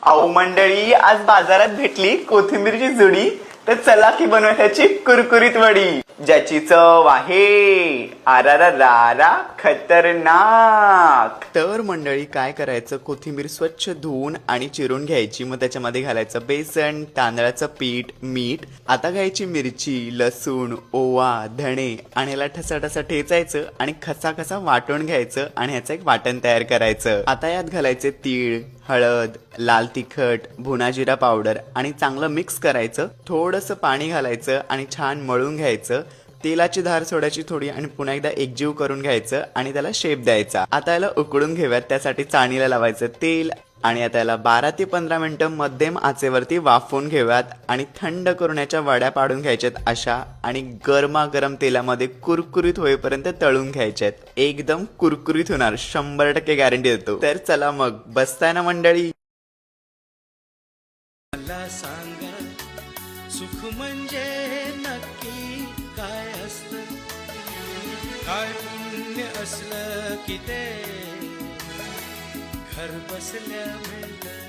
अहो मंडळी, आज बाजारात भेटली कोथिंबीरची जुडी, तर चला की बनवूया ह्याची कुरकुरीत वडी, ज्याची चव आहे आरारारा खतरनाक. तर मंडळी काय करायचं, कोथिंबीर स्वच्छ धुवून आणि चिरून घ्यायची. मग त्याच्यामध्ये घालायचं बेसन, तांदळाचं पीठ, मीठ. आता घ्यायची मिरची, लसूण, ओवा, धणे आणि याला ठसा ठेचायचं आणि खसा वाटून घ्यायचं आणि ह्याचं एक वाटण तयार करायचं. आता यात घालायचे तीळ, हळद, लाल तिखट, भुना जिरा पावडर आणि चांगलं मिक्स करायचं. थोडंसं पाणी घालायचं आणि छान मळून घ्यायचं. तेलाची धार सोडायची थोडी आणि पुन्हा एकदा एकजीव करून घ्यायचं आणि त्याला शेप द्यायचा. आता याला उकळून घेऊयात. त्यासाठी चाळणीला लावायचं तेल आणि आता याला 12 ते 15 मिनिटं मध्यम आचेवरती वाफवून घेऊयात आणि थंड करून याच्या वड्या पाडून घ्यायच्यात अशा आणि गरमागरम तेलामध्ये कुरकुरीत होईपर्यंत तळून घ्यायच्यात. एकदम कुरकुरीत होणार, 100% गॅरंटी देतो. तर चला मग, बसताय ना मंडळी? मला सांगा, सुख म्हणजे नक्की काय असतं? काय पुण्य असलं की ते घर बसल्या मिळतं.